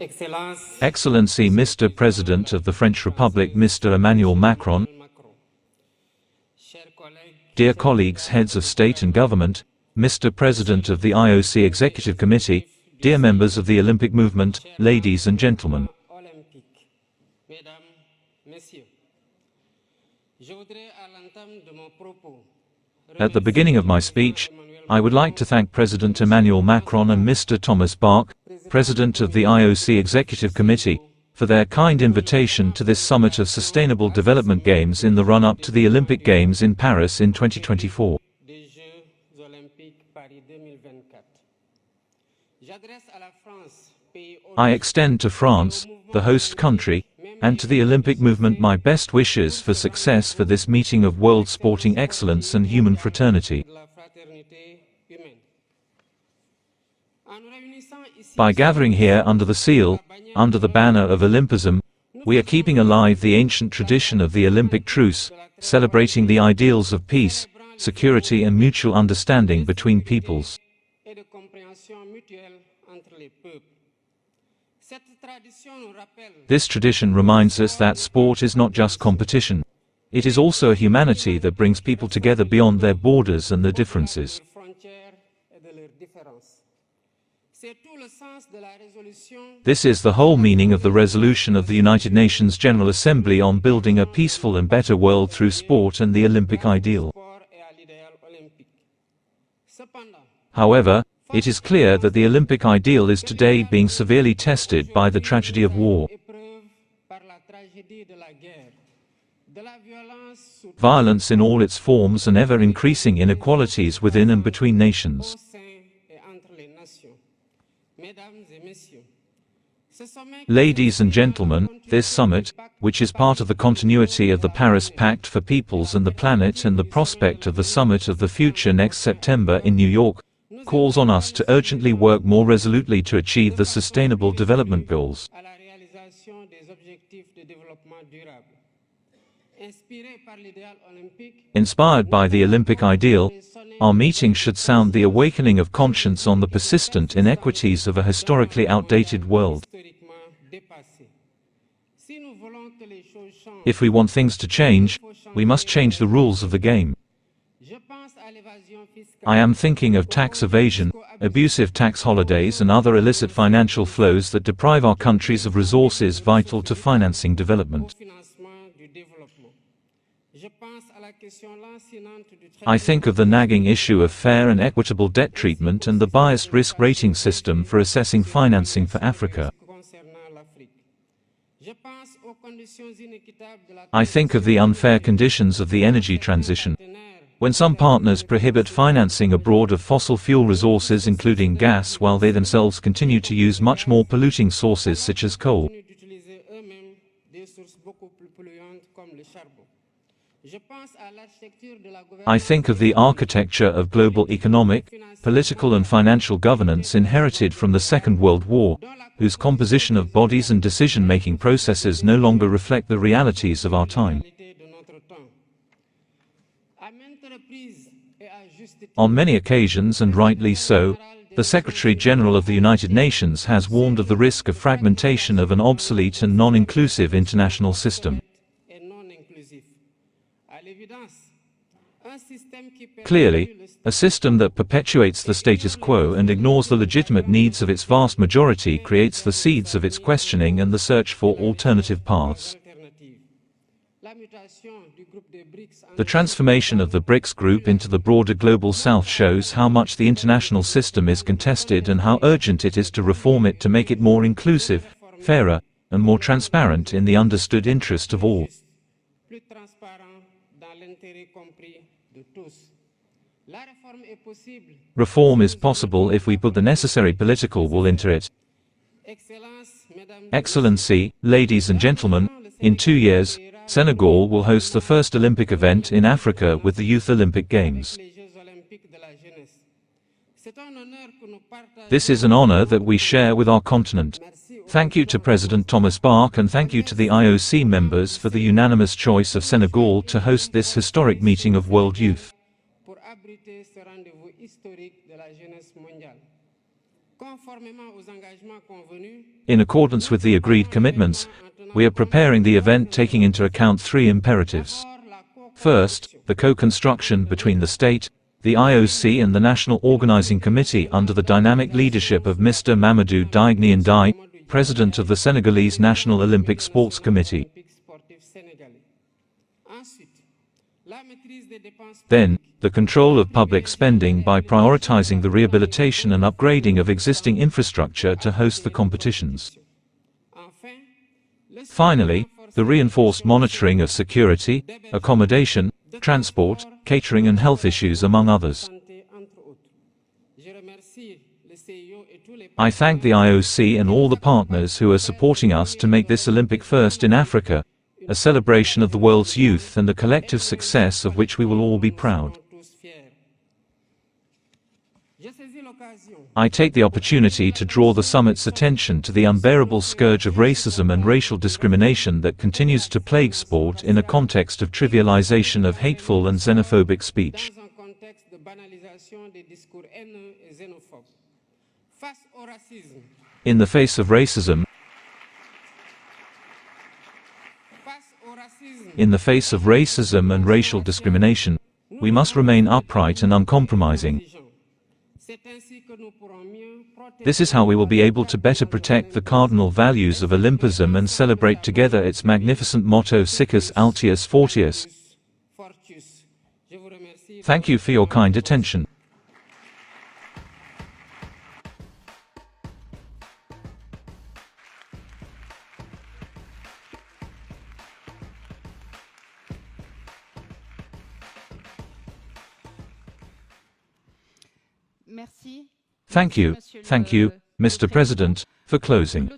Excellency Mr. President of the French Republic Mr. Emmanuel Macron, dear colleagues, heads of state and government, Mr. President of the IOC Executive Committee, dear members of the Olympic movement, ladies and gentlemen. At the beginning of my speech, I would like to thank President Emmanuel Macron and Mr. Thomas Bach, President of the IOC Executive Committee, for their kind invitation to this Summit of Sustainable Development Games in the run-up to the Olympic Games in Paris in 2024. I extend to France, the host country, and to the Olympic movement my best wishes for success for this meeting of world sporting excellence and human fraternity. By gathering here under the seal, under the banner of Olympism, we are keeping alive the ancient tradition of the Olympic truce, celebrating the ideals of peace, security and mutual understanding between peoples. This tradition reminds us that sport is not just competition. It is also a humanity that brings people together beyond their borders and their differences. This is the whole meaning of the resolution of the United Nations General Assembly on building a peaceful and better world through sport and the Olympic ideal. However, it is clear that the Olympic ideal is today being severely tested by the tragedy of war. Violence in all its forms and ever-increasing inequalities within and between nations. Ladies and gentlemen, this summit, which is part of the continuity of the Paris Pact for Peoples and the Planet and the prospect of the Summit of the Future next September in New York, calls on us to urgently work more resolutely to achieve the Sustainable Development Goals. Inspired by the Olympic ideal, our meeting should sound the awakening of conscience on the persistent inequities of a historically outdated world. If we want things to change, we must change the rules of the game. I am thinking of tax evasion, abusive tax holidays and other illicit financial flows that deprive our countries of resources vital to financing development. I think of the nagging issue of fair and equitable debt treatment and the biased risk rating system for assessing financing for Africa. I think of the unfair conditions of the energy transition, when some partners prohibit financing abroad of fossil fuel resources including gas while they themselves continue to use much more polluting sources such as coal. I think of the architecture of global economic, political and financial governance inherited from the Second World War, whose composition of bodies and decision-making processes no longer reflect the realities of our time. On many occasions, and rightly so, the Secretary-General of the United Nations has warned of the risk of fragmentation of an obsolete and non-inclusive international system. Clearly, a system that perpetuates the status quo and ignores the legitimate needs of its vast majority creates the seeds of its questioning and the search for alternative paths. The transformation of the BRICS group into the broader global south shows how much the international system is contested and how urgent it is to reform it to make it more inclusive, fairer, and more transparent in the understood interest of all. Reform is possible if we put the necessary political will into it. Excellency, ladies and gentlemen, in 2 years, Senegal will host the first Olympic event in Africa with the Youth Olympic Games. This is an honor that we share with our continent. Thank you to President Thomas Bach and thank you to the IOC members for the unanimous choice of Senegal to host this historic meeting of world youth. In accordance with the agreed commitments, we are preparing the event taking into account three imperatives. First, the co-construction between the state, the IOC and the National Organizing Committee under the dynamic leadership of Mr. Mamadou Diagne Ndiaye, President of the Senegalese National Olympic Sports Committee. Then, the control of public spending by prioritizing the rehabilitation and upgrading of existing infrastructure to host the competitions. Finally, the reinforced monitoring of security, accommodation, transport, catering and health issues among others. I thank the IOC and all the partners who are supporting us to make this Olympic first in Africa, a celebration of the world's youth and a collective success of which we will all be proud. I take the opportunity to draw the summit's attention to the unbearable scourge of racism and racial discrimination that continues to plague sport in a context of trivialization of hateful and xenophobic speech. In the face of racism, and racial discrimination, we must remain upright and uncompromising. This is how we will be able to better protect the cardinal values of Olympism and celebrate together its magnificent motto Siccus Altius Fortius. Thank you for your kind attention. Thank you, Mr. President, for closing.